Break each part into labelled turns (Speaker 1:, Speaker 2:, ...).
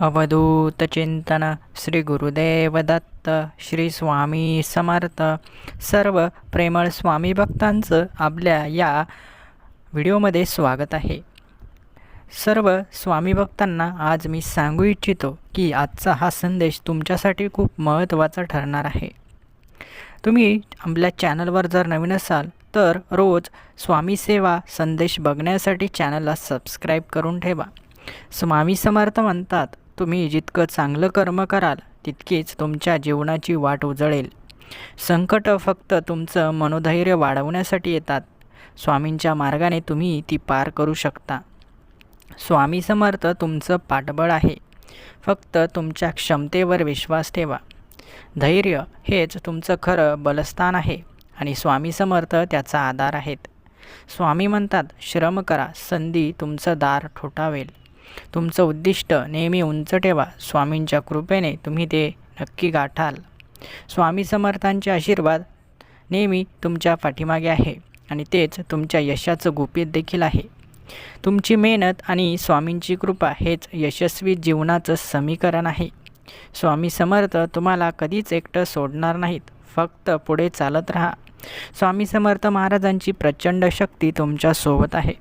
Speaker 1: अवधूत चिंतन श्री गुरुदेव दत्त श्री स्वामी समर्थ. सर्व प्रेमळ स्वामी भक्तांचं आपल्या या व्हिडिओमध्ये स्वागत आहे. सर्व स्वामी भक्तांना आज मी सांगू इच्छितो की आजचा हा संदेश तुमच्यासाठी खूप महत्त्वाचा ठरणार आहे. तुम्ही आपल्या चॅनलवर जर नवीन असाल तर रोज स्वामी सेवा संदेश बघण्यासाठी चॅनलला सबस्क्राईब करून ठेवा. स्वामी समर्थ म्हणतात, तुम्ही जितकं चांगलं कर्म कराल तितकीच तुमच्या जीवनाची वाट उजळेल. संकट फक्त तुमचं मनोधैर्य वाढवण्यासाठी येतात. स्वामींच्या मार्गाने तुम्ही ती पार करू शकता. स्वामी समर्थ तुमचं पाठबळ आहे. फक्त तुमच्या क्षमतेवर विश्वास ठेवा. धैर्य हेच तुमचं खरं बलस्थान आहे आणि स्वामी समर्थ त्याचा आधार आहेत. स्वामी म्हणतात, श्रम करा, संधी तुमचं दार ठोठावेल. तुमचं उद्दिष्ट नेहमी उंच ठेवा. स्वामींच्या कृपेने तुम्ही ते नक्की गाठाल. स्वामी समर्थांचे आशीर्वाद नेहमी तुमच्या पाठीमागे आहे आणि तेच तुमच्या यशाचं गुपित देखील आहे. तुमची मेहनत आणि स्वामींची कृपा हेच यशस्वी जीवनाचं समीकरण आहे. स्वामी समर्थ तुम्हाला कधीच एकटं सोडणार नाहीत. फक्त पुढे चालत राहा. स्वामी समर्थ महाराजांची प्रचंड शक्ती तुमच्यासोबत आहे.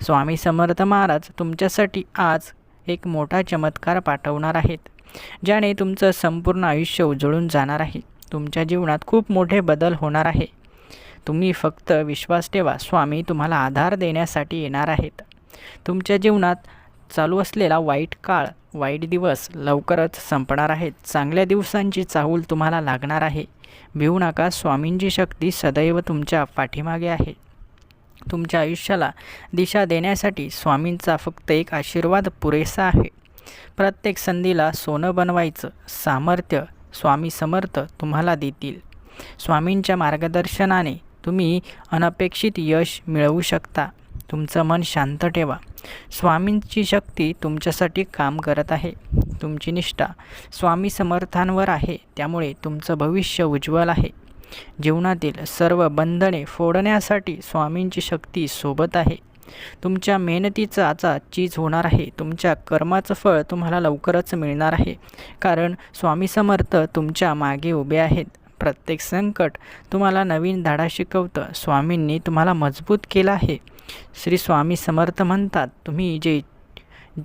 Speaker 1: स्वामी समर्थ महाराज तुमच्यासाठी आज एक मोठा चमत्कार पाठवणार आहेत, ज्याने तुमचं संपूर्ण आयुष्य उजळून जाणार आहे. तुमच्या जीवनात खूप मोठे बदल होणार आहे. तुम्ही फक्त विश्वास ठेवा. स्वामी तुम्हाला आधार देण्यासाठी येणार आहेत. तुमच्या जीवनात चालू असलेला वाईट काळ, वाईट दिवस लवकरच संपणार आहेत. चांगल्या दिवसांची चाहूल तुम्हाला लागणार आहे. भिवू नका. स्वामींची शक्ती सदैव तुमच्या पाठीमागे आहे. तुमच्या आयुष्याला दिशा देण्यासाठी स्वामींचा फक्त एक आशीर्वाद पुरेसा आहे. प्रत्येक संधीला सोनं बनवायचं सामर्थ्य स्वामी समर्थ तुम्हाला देतील. स्वामींच्या मार्गदर्शनाने तुम्ही अनपेक्षित यश मिळवू शकता. तुमचं मन शांत ठेवा. स्वामींची शक्ती तुमच्यासाठी काम करत आहे. तुमची निष्ठा स्वामी समर्थांवर आहे, त्यामुळे तुमचं भविष्य उज्ज्वल आहे. जीवनातील सर्व बंधने फोडण्यासाठी स्वामींची शक्ती सोबत आहे. तुमच्या मेहनतीचं आता चीज होणार आहे. तुमच्या कर्माचं फळ तुम्हाला लवकरच मिळणार आहे, कारण स्वामी समर्थ तुमच्या मागे उभे आहेत. प्रत्येक संकट तुम्हाला नवीन धडा शिकवतं. स्वामींनी तुम्हाला मजबूत केलं आहे. श्री स्वामी समर्थ म्हणतात,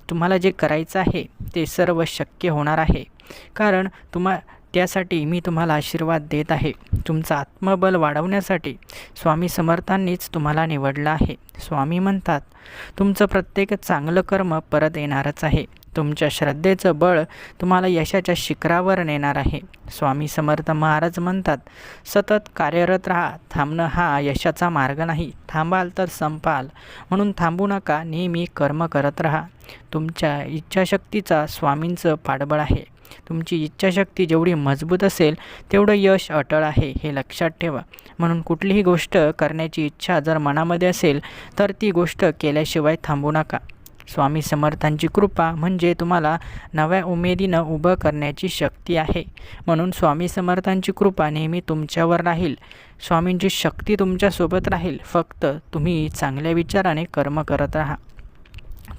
Speaker 1: तुम्हाला जे करायचं आहे ते सर्व शक्य होणार आहे, कारण त्यासाठी मी तुम्हाला आशीर्वाद देत आहे. तुमचं आत्मबल वाढवण्यासाठी स्वामी समर्थांनीच तुम्हाला निवडलं आहे. स्वामी म्हणतात, तुमचं प्रत्येक चांगलं कर्म परत येणारच आहे. तुमच्या श्रद्धेचं बळ तुम्हाला यशाच्या शिखरावर नेणार आहे. स्वामी समर्थ महाराज म्हणतात, सतत कार्यरत राहा. थांबणं हा यशाचा मार्ग नाही. थांबाल तर संपाल, म्हणून थांबू नका. नेहमी कर्म करत राहा. तुमच्या इच्छाशक्तीचा स्वामींचं पाठबळ आहे. तुमची इच्छाशक्ती जेवढी मजबूत असेल तेवढं यश अटळ आहे, हे लक्षात ठेवा. म्हणून कुठलीही गोष्ट करण्याची इच्छा जर मनामध्ये असेल तर ती गोष्ट केल्याशिवाय थांबू नका. स्वामी समर्थांची कृपा म्हणजे तुम्हाला नव्या उमेदीनं उभं करण्याची शक्ती आहे. म्हणून स्वामी समर्थांची कृपा नेहमी तुमच्यावर राहील. स्वामींची शक्ती तुमच्यासोबत राहील. फक्त तुम्ही चांगल्या विचाराने कर्म करत राहा.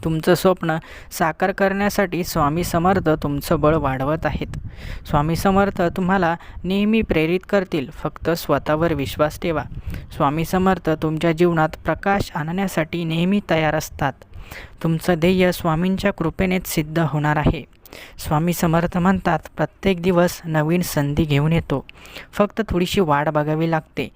Speaker 1: तुमचं स्वप्न साकार करण्यासाठी स्वामी समर्थ तुमचं बळ वाढवत आहेत. स्वामी समर्थ तुम्हाला नेहमी प्रेरित करतील. फक्त स्वतःवर विश्वास ठेवा. स्वामी समर्थ तुमच्या जीवनात प्रकाश आणण्यासाठी नेहमी तयार असतात. तुमचं ध्येय स्वामींच्या कृपेनेच सिद्ध होणार आहे. स्वामी समर्थ म्हणतात, प्रत्येक दिवस नवीन संधी घेऊन येतो. फक्त थोडीशी वाट बघावी लागते.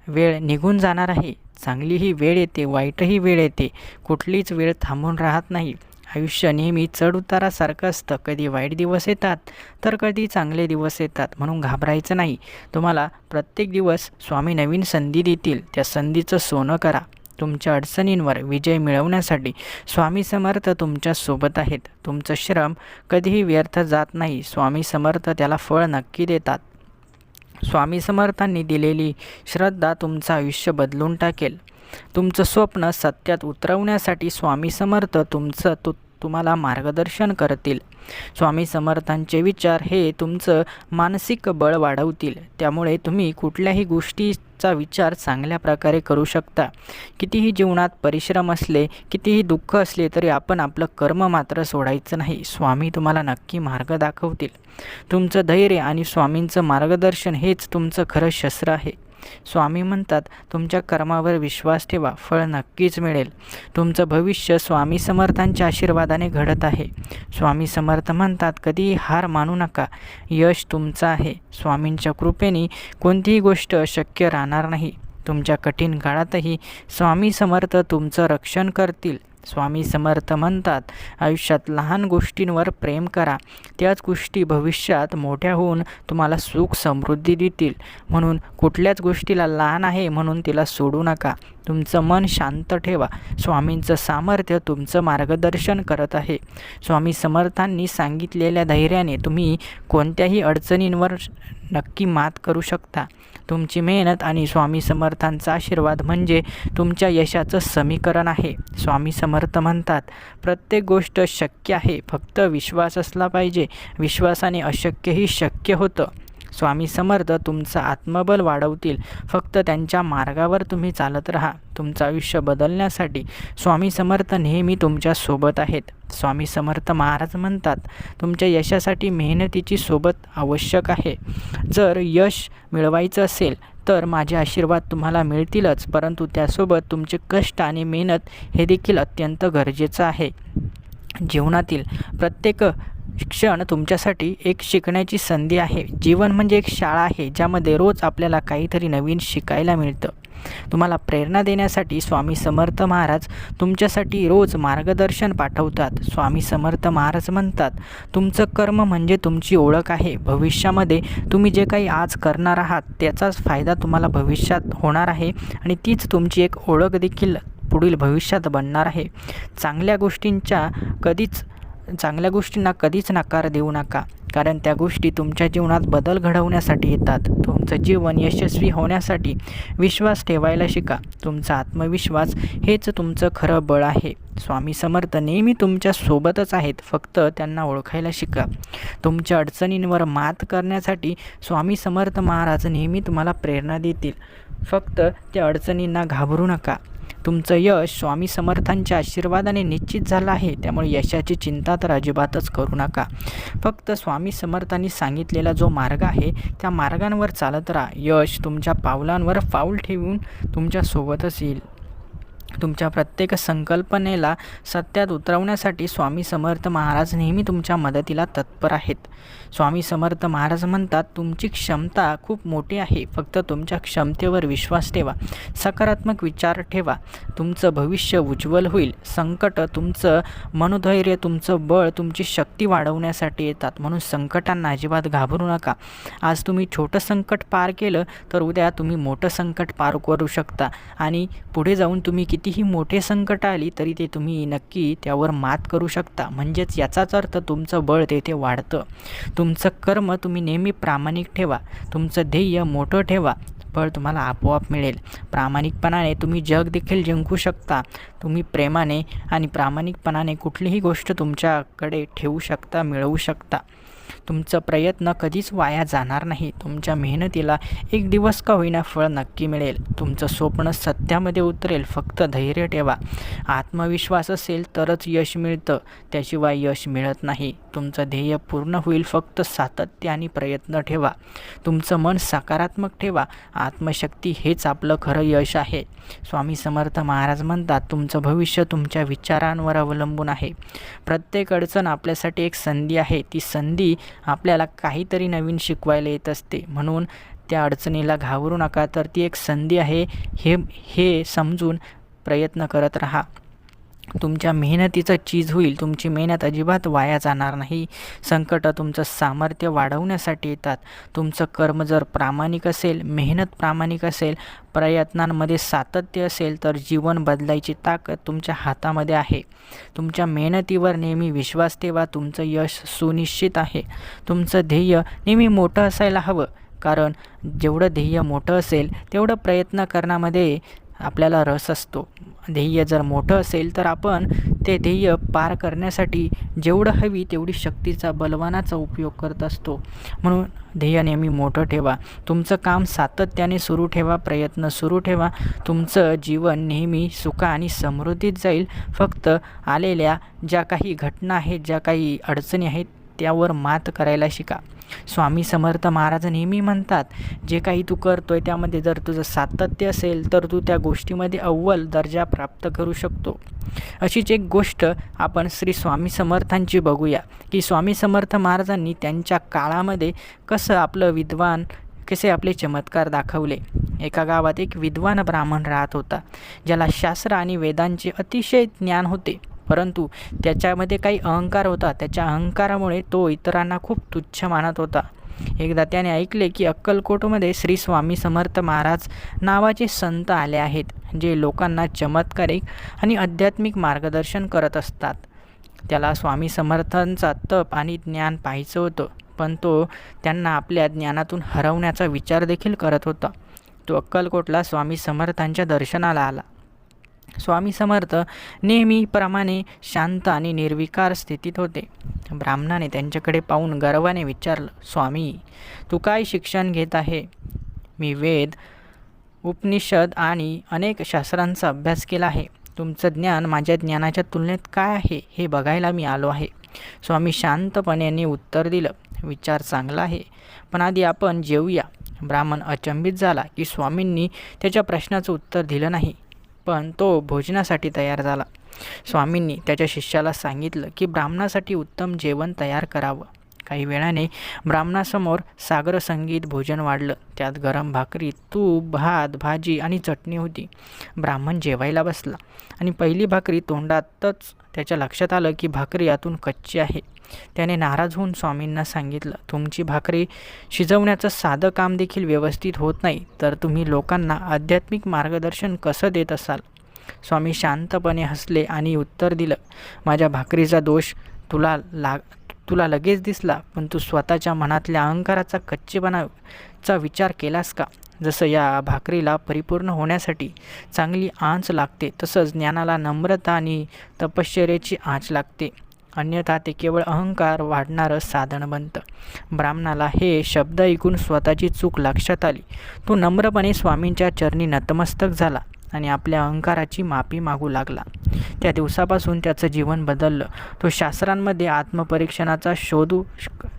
Speaker 1: वेळ निघून जाणार आहे. चांगलीही वेळ येते, वाईटही वेळ येते. कुठलीच वेळ थांबून राहत नाही. आयुष्य नेहमी चढ उतारासारखं असतं. कधी वाईट दिवस येतात तर कधी चांगले दिवस येतात. म्हणून घाबरायचं नाही. तुम्हाला प्रत्येक दिवस स्वामी नवीन संधी देतील. त्या संधीचं सोनं करा. तुमच्या अडचणींवर विजय मिळवण्यासाठी स्वामी समर्थ तुमच्यासोबत आहेत. तुमचं श्रम कधीही व्यर्थ जात नाही. स्वामी समर्थ त्याला फळ नक्की देतात. स्वामी समर्थांनी दिलेली श्रद्धा तुमचं आयुष्य बदलून टाकेल. तुमचं स्वप्न सत्यात उतरवण्यासाठी स्वामी समर्थ तुम्हाला मार्गदर्शन करतील. स्वामी समर्थांचे विचार हे तुमचं मानसिक बळ वाढवतील. त्यामुळे तुम्ही कुठल्याही गोष्टी यशाचा विचार चांगल्या प्रकारे करू शकता. कितीही जीवनात परिश्रम असले, कितीही दुःख असले तरी आपण आपलं कर्म मात्र सोडायचं नाही. स्वामी तुम्हाला नक्की मार्ग दाखवतील. तुमचं धैर्य आणि स्वामींचं मार्गदर्शन हेच तुमचं खरं शस्त्र आहे. स्वामी म्हणतात, तुमच्या कर्मावर विश्वास ठेवा, फळ नक्कीच मिळेल. तुमचं भविष्य स्वामी समर्थांच्या आशीर्वादाने घडत आहे. स्वामी समर्थ म्हणतात, कधीही हार मानू नका, यश तुमचं आहे. स्वामींच्या कृपेने कोणतीही गोष्ट अशक्य राहणार नाही. तुमच्या कठीण काळातही स्वामी समर्थ तुमचं रक्षण करतील. स्वामी समर्थ म्हणतात, आयुष्यात लहान गोष्टींवर प्रेम करा, त्याच गोष्टी भविष्यात मोठ्या होऊन तुम्हाला सुख समृद्धी देतील. म्हणून कुठल्याच गोष्टीला लहान आहे म्हणून तिला सोडू नका. तुमचं मन शांत ठेवा. स्वामींचं सामर्थ्य तुमचं मार्गदर्शन करत आहे. स्वामी समर्थांनी सांगितलेल्या धैर्याने तुम्ही कोणत्याही अडचणींवर नक्की मात करू शकता. तुमची मेहनत आणि स्वामी समर्थांचा आशीर्वाद म्हणजे तुमच्या यशाचं समीकरण आहे. स्वामी समर्थ म्हणतात, प्रत्येक गोष्ट शक्य आहे, फक्त विश्वास असला पाहिजे. विश्वासाने अशक्यही शक्य होतं. स्वामी समर्थ तुमचं आत्मबल वाढवतील. फक्त त्यांच्या मार्गावर तुम्ही चालत राहा. तुमचं आयुष्य बदलण्यासाठी स्वामी समर्थ नेहमी तुमच्या सोबत आहेत. स्वामी समर्थ महाराज म्हणतात, तुमच्या यशासाठी मेहनतीची सोबत आवश्यक आहे. जर यश मिळवायचं असेल तर माझे आशीर्वाद तुम्हाला मिळतीलच, परंतु त्यासोबत तुमचे कष्ट आणि मेहनत हे देखील अत्यंत गरजेचं आहे. जीवनातील प्रत्येक क्षण तुमच्यासाठी एक शिकण्याची संधी आहे. जीवन म्हणजे एक शाळा आहे, ज्यामध्ये रोज आपल्याला काहीतरी नवीन शिकायला मिळतं. तुम्हाला प्रेरणा देण्यासाठी स्वामी समर्थ महाराज तुमच्यासाठी रोज मार्गदर्शन पाठवतात. स्वामी समर्थ महाराज म्हणतात, तुमचं कर्म म्हणजे तुमची ओळख आहे. भविष्यामध्ये तुम्ही जे काही आज करणार आहात त्याचाच फायदा तुम्हाला भविष्यात होणार आहे आणि तीच तुमची एक ओळख देखील पुढील भविष्यात बनणार आहे. चांगल्या गोष्टींना कधीच नकार देऊ नका, कारण त्या गोष्टी तुमच्या जीवनात बदल घडवण्यासाठी येतात. तुमचं जीवन यशस्वी होण्यासाठी विश्वास ठेवायला शिका. तुमचा आत्मविश्वास हेच तुमचं खरं बळ आहे. स्वामी समर्थ नेहमी तुमच्या सोबतच आहेत, फक्त त्यांना ओळखायला शिका. तुमच्या अडचणींवर मात करण्यासाठी स्वामी समर्थ महाराज नेहमी तुम्हाला प्रेरणा देतील. फक्त त्या अडचणींना घाबरू नका. तुमचं यश स्वामी समर्थांच्या आशीर्वादाने निश्चित झालं आहे, त्यामुळे यशाची चिंता तर अजिबातच करू नका. फक्त स्वामी समर्थांनी सांगितलेला जो मार्ग आहे त्या मार्गांवर चालत राहा. यश तुमच्या पावलांवर पाऊल ठेवून तुमच्या सोबतच येईल. तुमच्या प्रत्येक संकल्पनेला सत्यात उतरवण्यासाठी स्वामी समर्थ महाराज नेहमी तुमच्या मदतीला तत्पर आहेत. स्वामी समर्थ महाराज म्हणतात, तुमची क्षमता खूप मोठी आहे, फक्त तुमच्या क्षमतेवर विश्वास ठेवा. सकारात्मक विचार ठेवा. तुमचं भविष्य उज्ज्वल होईल. संकट तुमचं मनोधैर्य, तुमचं बळ, तुमची शक्ती वाढवण्यासाठी येतात. म्हणून संकटांना अजिबात घाबरू नका. आज तुम्ही छोटं संकट पार केलं तर उद्या तुम्ही मोठं संकट पार करू शकता आणि पुढे जाऊन तुम्ही कितीही मोठे संकट आली तरी ते तुम्ही नक्की त्यावर मात करू शकता. म्हणजेच याचाच अर्थ तुमचं बळ तेथे वाढतं. तुमचं कर्म तुम्ही नेहमी प्रामाणिक ठेवा. तुमचं ध्येय मोठं ठेवा. फळ तुम्हाला आपोआप मिळेल. प्रामाणिकपणाने तुम्ही जग देखील जिंकू शकता. तुम्ही प्रेमाने आणि प्रामाणिकपणाने कुठलीही गोष्ट तुमच्याकडे ठेवू शकता, मिळवू शकता. तुमचा प्रयत्न कधीच वाया जाणार नाही. तुमच्या मेहनतीला एक दिवस का होईना फळ नक्की मिळेल. तुमचं स्वप्न सत्यामध्ये उतरेल. फक्त धैर्य ठेवा. आत्मविश्वास असेल तरच यश मिळतं, त्याशिवाय यश मिळत नाही. तुमचं ध्येय पूर्ण होईल. फक्त सातत्य आणि प्रयत्न ठेवा. तुमचं मन सकारात्मक ठेवा. आत्मशक्ती हेच आपलं खरं यश आहे. स्वामी समर्थ महाराज म्हणतात, तुमचं भविष्य तुमच्या विचारांवर अवलंबून आहे. प्रत्येक अडचण आपल्यासाठी एक संधी आहे. ती संधी आपल्याला काहीतरी नवीन शिकवायला येत असते. म्हणून त्या अडचणीला घाबरू नका, तर ती एक संधी आहे हे समजून प्रयत्न करत राहा. तुमच्या मेहनतीचं चीज होईल. तुमची मेहनत अजिबात वाया जाणार नाही. संकट तुमचं सामर्थ्य वाढवण्यासाठी येतात. तुमचं कर्म जर प्रामाणिक असेल, मेहनत प्रामाणिक असेल, प्रयत्नांमध्ये सातत्य असेल तर जीवन बदलायची ताकद तुमच्या हातामध्ये आहे. तुमच्या मेहनतीवर नेहमी विश्वास ठेवा. तुमचं यश सुनिश्चित आहे. तुमचं ध्येय नेहमी मोठं असायला हवं, कारण जेवढं ध्येय मोठं असेल तेवढं प्रयत्न करण्यामध्ये आपल्याला रस असतो. ध्येय जर मोठं असेल तर आपण ते ध्येय पार करण्यासाठी जेवढं हवी तेवढी शक्तीचा बलवानाचा उपयोग करत असतो. म्हणून ध्येय नेहमी मोठं ठेवा. तुमचं काम सातत्याने सुरू ठेवा, प्रयत्न सुरू ठेवा. तुमचं जीवन नेहमी सुख आणि समृद्धीत जाईल. फक्त आलेल्या ज्या काही घटना आहेत, ज्या काही अडचणी आहेत त्यावर मात करायला शिका. स्वामी समर्थ महाराज नेहमी म्हणतात, जे काही तू करतोय त्यामध्ये जर तुझं सातत्य असेल तर तू त्या गोष्टीमध्ये अव्वल दर्जा प्राप्त करू शकतो. अशीच एक गोष्ट आपण श्री स्वामी समर्थांची बघूया की स्वामी समर्थ महाराजांनी त्यांच्या काळामध्ये कसे आपले चमत्कार दाखवले. एका गावात एक विद्वान ब्राह्मण राहत होता, ज्याला शास्त्र आणि वेदांचे अतिशय ज्ञान होते, परंतु त्याच्यामध्ये काही अहंकार होता. त्याच्या अहंकारामुळे तो इतरांना खूप तुच्छ मानत होता. एकदा त्याने ऐकले की अक्कलकोटमध्ये श्री स्वामी समर्थ महाराज नावाचे संत आले आहेत, जे लोकांना चमत्कारिक आणि आध्यात्मिक मार्गदर्शन करत असतात. त्याला स्वामी समर्थांचा तप आणि ज्ञान पाहायचं होतं, पण तो त्यांना आपल्या ज्ञानातून हरवण्याचा विचार देखील करत होता. तो अक्कलकोटला स्वामी समर्थांच्या दर्शनाला आला. स्वामी समर्थ नेहमीप्रमाणे शांत आणि निर्विकार स्थितीत होते. ब्राह्मणाने त्यांच्याकडे पाहून गर्वाने विचारलं, स्वामी, तू काय शिक्षण घेत आहे? मी वेद, उपनिषद आणि अनेक शास्त्रांचा अभ्यास केला आहे. तुमचं ज्ञान माझ्या ज्ञानाच्या तुलनेत काय आहे हे बघायला मी आलो आहे. स्वामी शांतपणे उत्तर दिलं, विचार चांगला आहे, पण आधी आपण जेवूया. ब्राह्मण अचंबित झाला की स्वामींनी त्याच्या प्रश्नाचं उत्तर दिलं नाही, पण तो भोजनासाठी तयार झाला. स्वामींनी त्याच्या शिष्याला सांगितलं की ब्राह्मणासाठी उत्तम जेवण तयार करावं. काही वेळाने ब्राह्मणासमोर सागर संगीत भोजन वाढलं. त्यात गरम भाकरी, तूप, भात, भाजी आणि चटणी होती. ब्राह्मण जेवायला बसला आणि पहिली भाकरी तोंडातच त्याच्या लक्षात आलं की भाकरी आतून कच्ची आहे. त्याने नाराज होऊन स्वामींना सांगितलं, तुमची भाकरी शिजवण्याचं साधं काम देखील व्यवस्थित होत नाही, तर तुम्ही लोकांना आध्यात्मिक मार्गदर्शन कसं देत असाल? स्वामी शांतपणे हसले आणि उत्तर दिलं, माझ्या भाकरीचा दोष तुला लगेच दिसला, पण तू स्वतःच्या मनातल्या अहंकाराचा कच्चेपणाचा विचार केलास का? जसं या भाकरीला परिपूर्ण होण्यासाठी चांगली आंच लागते, तसंच ज्ञानाला नम्रता आणि तपश्चर्याची आंच लागते, अन्यथा ते केवळ अहंकार वाढणारं साधन बनतं. ब्राह्मणाला हे शब्द ऐकून स्वतःची चूक लक्षात आली. तो नम्रपणे स्वामींच्या चरणी नतमस्तक झाला आणि आपल्या अहंकाराची माफी मागू लागला. त्या दिवसापासून त्याचं जीवन बदललं. तो शास्त्रांमध्ये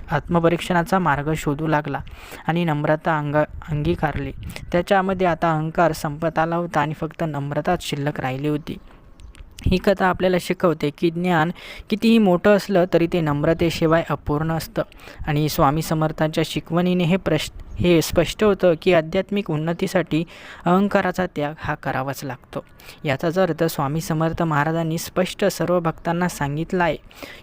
Speaker 1: आत्मपरीक्षणाचा मार्ग शोधू लागला आणि नम्रता अंगीकारली. त्याच्यामध्ये आता अहंकार संपत आला होता आणि फक्त नम्रताच शिल्लक राहिली होती. ही कथा आपल्याला शिकवते की ज्ञान कितीही मोठं असलं तरी ते नम्रतेशिवाय अपूर्ण असतं. आणि स्वामी समर्थांच्या शिकवणीने हे स्पष्ट होतं की आध्यात्मिक उन्नतीसाठी अहंकाराचा त्याग हा करावाच लागतो. याचाच अर्थ स्वामी समर्थ महाराजांनी स्पष्ट सर्व भक्तांना सांगितलं आहे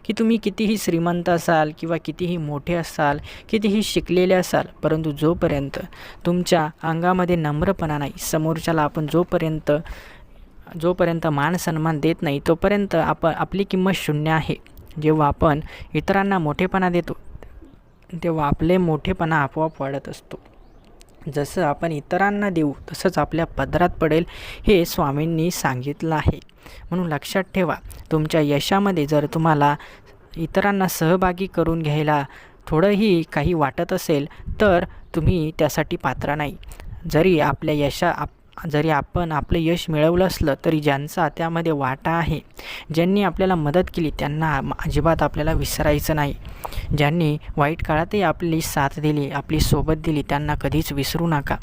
Speaker 1: की तुम्ही कितीही श्रीमंत असाल किंवा कितीही मोठे असाल, कितीही शिकलेले असाल, परंतु जोपर्यंत तुमच्या अंगामध्ये नम्रपणा नाही, समोरच्याला आपण जोपर्यंत मान सन्मान देत नाही तोपर्यंत आपली किंमत शून्य आहे. जेव्हा आपण इतरांना मोठेपणा देतो तेव्हा आपले मोठेपणा आपोआप वाढत असतो. जसं आपण इतरांना देऊ तसंच आपल्या पदरात पडेल, हे स्वामींनी सांगितलं आहे. म्हणून लक्षात ठेवा, तुमच्या यशामध्ये जर तुम्हाला इतरांना सहभागी करून घ्यायला थोडंही काही वाटत असेल तर तुम्ही त्यासाठी पात्र नाही. जरी आपण आपलं यश मिळवलं असलं तरी ज्यांचा त्यामध्ये वाटा आहे, ज्यांनी आपल्याला मदत केली त्यांना अजिबात आपल्याला विसरायचं नाही. ज्यांनी वाईट काळातही आपली साथ दिली, आपली सोबत दिली, त्यांना कधीच विसरू नका.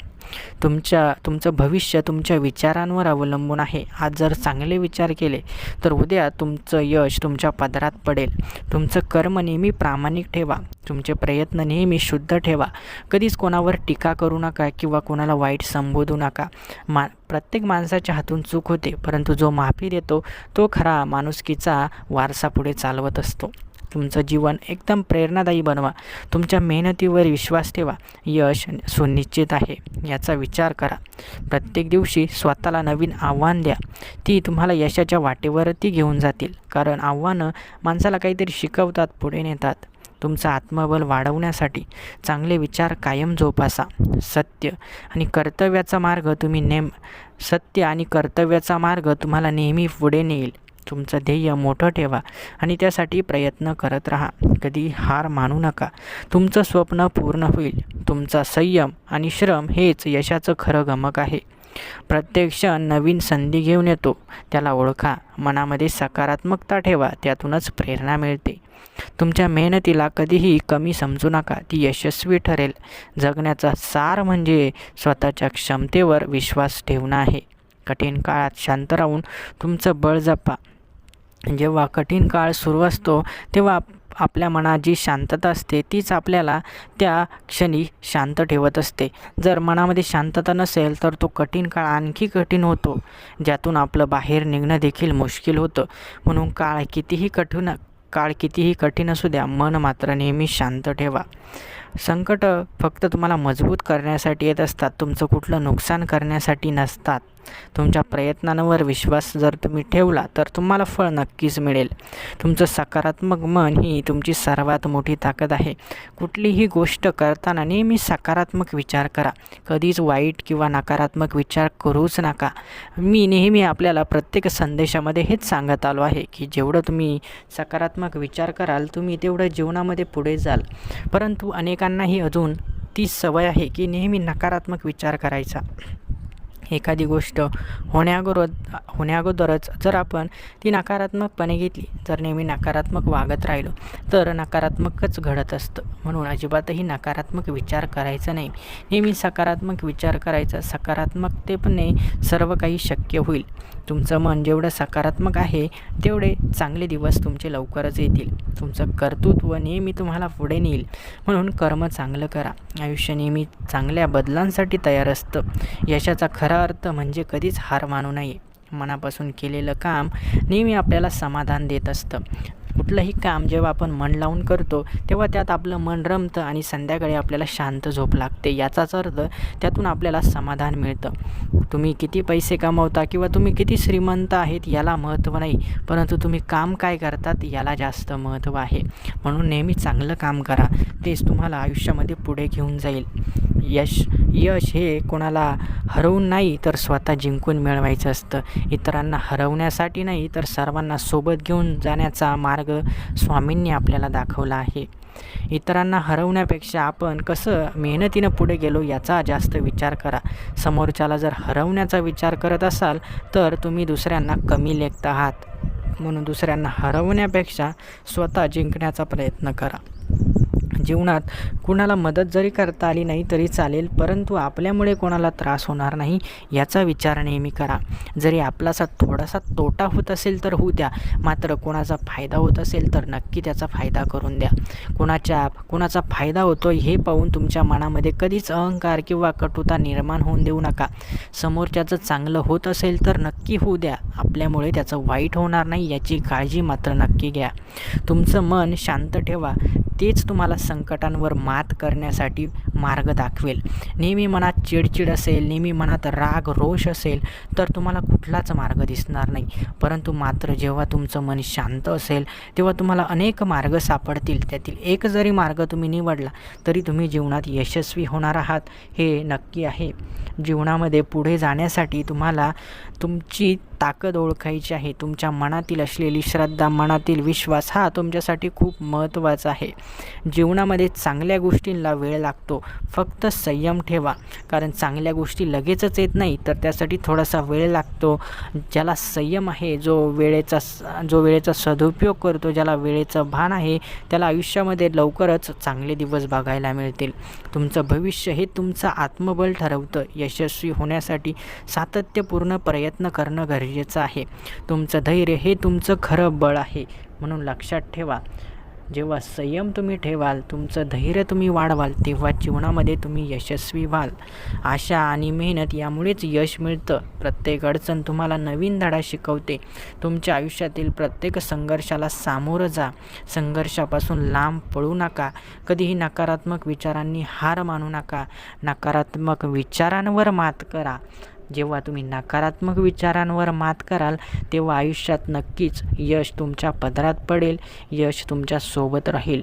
Speaker 1: तुमचं भविष्य तुमच्या विचारांवर अवलंबून आहे. आज जर चांगले विचार केले तर उद्या तुमचं यश तुमच्या पदरात पडेल. तुमचं कर्म नेहमी प्रामाणिक ठेवा. तुमचे प्रयत्न नेहमी शुद्ध ठेवा. कधीच कोणावर टीका करू नका किंवा कोणाला वाईट संबोधू नका. प्रत्येक माणसाच्या हातून चूक होते, परंतु जो माफी देतो तो खरा माणुसकीचा वारसा पुढे चालवत असतो. तुमचं जीवन एकदम प्रेरणादायी बनवा. तुमच्या मेहनतीवर विश्वास ठेवा. यश सुनिश्चित आहे याचा विचार करा. प्रत्येक दिवशी स्वतःला नवीन आव्हान द्या. ती तुम्हाला यशाच्या वाटेवरती घेऊन जातील. कारण आव्हानं माणसाला काहीतरी शिकवतात, पुढे नेतात. तुमचं आत्मबल वाढवण्यासाठी चांगले विचार कायम जोपासा. सत्य आणि कर्तव्याचा मार्ग तुम्हाला नेहमी पुढे नेईल. तुमचं ध्येय मोठं ठेवा आणि त्यासाठी प्रयत्न करत राहा. कधी हार मानू नका. तुमचं स्वप्न पूर्ण होईल. तुमचा संयम आणि श्रम हेच यशाचं खरं गमक आहे. प्रत्येक क्षण नवीन संधी घेऊन येतो, त्याला ओळखा. मनामध्ये सकारात्मकता ठेवा, त्यातूनच प्रेरणा मिळते. तुमच्या मेहनतीला कधीही कमी समजू नका, ती यशस्वी ठरेल. जगण्याचा सार म्हणजे स्वतःच्या क्षमतेवर विश्वास ठेवणं आहे. कठीण काळात शांत राहून तुमचं बळ जपा. जेव्हा कठीण काळ सुरू असतो तेव्हा आपल्या मनात जी शांतता असते तीच आपल्याला त्या क्षणी शांत ठेवत असते. जर मनामध्ये शांतता नसेल तर तो कठीण काळ आणखी कठीण होतो, ज्यातून आपलं बाहेर निघणं देखील मुश्किल होतं. म्हणून काळ कितीही कठीण असू द्या, मन मात्र नेहमी शांत ठेवा. संकट फक्त तुम्हाला मजबूत करण्यासाठी येत असतात, तुमचं कुठलं नुकसान करण्यासाठी नसतात. तुमच्या प्रयत्नांवर विश्वास जर तुम्ही ठेवला तर तुम्हाला फळ नक्कीच मिळेल. तुमचं सकारात्मक मन ही तुमची सर्वात मोठी ताकद आहे. कुठलीही गोष्ट करताना नेहमी सकारात्मक विचार करा. कधीच वाईट किंवा नकारात्मक विचार करूच नका. मी नेहमी आपल्याला प्रत्येक संदेशामध्ये हेच सांगत आलो आहे की जेवढं तुम्ही सकारात्मक विचार कराल तुम्ही तेवढं जीवनामध्ये पुढे जाल. परंतु अनेकांनाही अजून ती सवय आहे की नेहमी नकारात्मक विचार करायचा. एखादी गोष्ट होण्याअगोदरच जर आपण ती नकारात्मकपणे घेतली, जर नेहमी नकारात्मक वागत राहिलो तर नकारात्मकच घडत असतं. म्हणून अजिबातही नकारात्मक विचार करायचा नाही. नेहमी सकारात्मक विचार करायचा. सकारात्मकतेपणे सर्व काही शक्य होईल. तुमचं मन जेवढं सकारात्मक आहे तेवढे चांगले दिवस तुमचे लवकरच येतील. तुमचं कर्तृत्व नेहमी तुम्हाला पुढे नेईल. म्हणून कर्म चांगलं करा. आयुष्य नेहमी चांगल्या बदलांसाठी तयार असतं. यशाचा खरा अर्थ म्हणजे कधीच हार मानू नये. मनापासून केलेलं काम नेहमी आपल्याला समाधान देत असतं. कुठलंही काम जेव्हा आपण मन लावून करतो तेव्हा त्यात आपलं मन रमतं आणि संध्याकाळी आपल्याला शांत झोप लागते. याचाच अर्थ त्यातून आपल्याला समाधान मिळतं. तुम्ही किती पैसे कमवता किंवा तुम्ही किती श्रीमंत आहेत याला महत्त्व नाही, परंतु तुम्ही काम काय करतात याला जास्त महत्त्व आहे. म्हणून नेहमी चांगलं काम करा, तेच तुम्हाला आयुष्यामध्ये पुढे घेऊन जाईल. यश हे कोणाला हरवून नाही तर स्वतः जिंकून मिळवायचं असतं. इतरांना हरवण्यासाठी नाही तर सर्वांना सोबत घेऊन जाण्याचा मार्ग स्वामींनी आपल्याला दाखवला आहे. इतरांना हरवण्यापेक्षा आपण कसं मेहनतीनं पुढे गेलो याचा जास्त विचार करा. समोरच्याला जर हरवण्याचा विचार करत असाल तर तुम्ही दुसऱ्यांना कमी लेखत आहात. म्हणून दुसऱ्यांना हरवण्यापेक्षा स्वतः जिंकण्याचा प्रयत्न करा. जीवनात कुणाला मदत जरी करता आली नाही तरी चालेल, परंतु आपल्यामुळे कोणाला त्रास होणार नाही याचा विचार नेहमी करा. जरी आपलासा थोडासा तोटा होत असेल तर होऊ द्या, मात्र कोणाचा फायदा होत असेल तर नक्की त्याचा फायदा करून द्या. कोणाचा फायदा होतो हे पाहून तुमच्या मनामध्ये कधीच अहंकार किंवा कटुता निर्माण होऊन देऊ नका. समोरच्याचं चांगलं होत असेल तर नक्की होऊ द्या, आपल्यामुळे त्याचं वाईट होणार नाही याची काळजी मात्र नक्की घ्या. तुमचं मन शांत ठेवा, तेच तुम्हाला संकटांवर मात करण्यासाठी मार्ग दाखवेल. नेहमी मनात चिडचिड असेल, नेहमी मनात राग रोष असेल तर तुम्हाला कुठलाच मार्ग दिसणार नाही. परंतु मात्र जेव्हा तुमचं मन शांत असेल तेव्हा तुम्हाला अनेक मार्ग सापडतील. त्यातील एक जरी मार्ग तुम्ही निवडला तरी तुम्ही जीवनात यशस्वी होणार आहात हे नक्की आहे. जीवनामध्ये पुढे जाण्यासाठी तुम्हाला तुमची ताकद ओळखायची आहे. तुमच्या मनातील असलेली श्रद्धा, मनातील विश्वास हा तुमच्यासाठी खूप महत्त्वाचा आहे. जीवनामध्ये चांगल्या गोष्टींना वेळ लागतो, फक्त संयम ठेवा, कारण चांगल्या गोष्टी लगेचच येत नाही तर त्यासाठी थोडासा वेळ लागतो. ज्याला संयम आहे, जो वेळेचा सदुपयोग करतो, ज्याला वेळेचं भान आहे, त्याला आयुष्यामध्ये लवकरच चांगले दिवस बघायला मिळतील. तुमचं भविष्य हे तुमचं आत्मबल ठरवतं. यशस्वी होण्यासाठी सातत्यपूर्ण प्रयत्न करणं गरजेचं आहे. तुमचं धैर्य हे तुमचं खरं बळ आहे. म्हणून लक्षात ठेवा, जेव्हा संयम तुम्ही ठेवाल, तुमचं धैर्य तुम्ही वाढवाल, तेव्हा जीवनामध्ये तुम्ही यशस्वी व्हाल. आशा आणि मेहनत यामुळेच यश मिळतं. प्रत्येक अडचण तुम्हाला नवीन धडा शिकवते. तुमच्या आयुष्यातील प्रत्येक संघर्षाला सामोरं जा. संघर्षापासून लांब पळू नका. कधीही नकारात्मक विचारांनी हार मानू नका. नकारात्मक विचारांवर मात करा. जेव्हा तुम्ही नकारात्मक विचारांवर मात कराल तेव्हा आयुष्यात नक्कीच यश तुमच्या पदरात पडेल. यश तुमच्या सोबत राहील.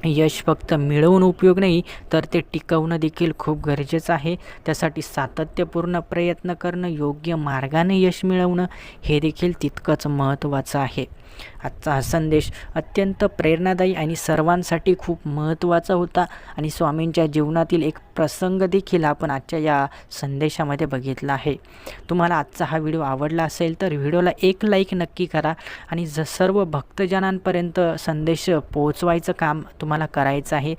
Speaker 1: यश फक्त मिळवून उपयोग नाही, तर ते टिकवणं देखील खूप गरजेचं आहे. त्यासाठी सातत्यपूर्ण प्रयत्न करणं, योग्य मार्गाने यश मिळवणं हे देखील तितकंच महत्त्वाचं आहे. आजचा हा संदेश अत्यंत प्रेरणादायी आणि सर्वांसाठी खूप महत्त्वाचा होता आणि स्वामींच्या जीवनातील एक प्रसंग देखील आपण आजच्या या संदेशामध्ये बघितला आहे. तुम्हाला आजचा हा व्हिडिओ आवडला असेल तर व्हिडिओला एक लाईक नक्की करा आणि सर्व भक्तजनांपर्यंत संदेश पोहोचवायचं काम तुम्हाला करायचं आहे.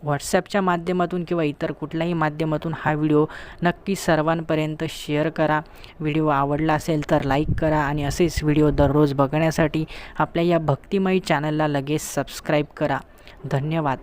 Speaker 1: व्हॉट्सॲपच्या माध्यमातून किंवा इतर कुठल्याही माध्यमातून हा व्हिडिओ नक्की सर्वांपर्यंत शेअर करा. व्हिडिओ आवडला असेल तर लाईक करा आणि असेच व्हिडिओ दररोज बघण्यासाठी आपल्या या भक्तिमयी चॅनलला लगेच सबस्क्राईब करा. धन्यवाद.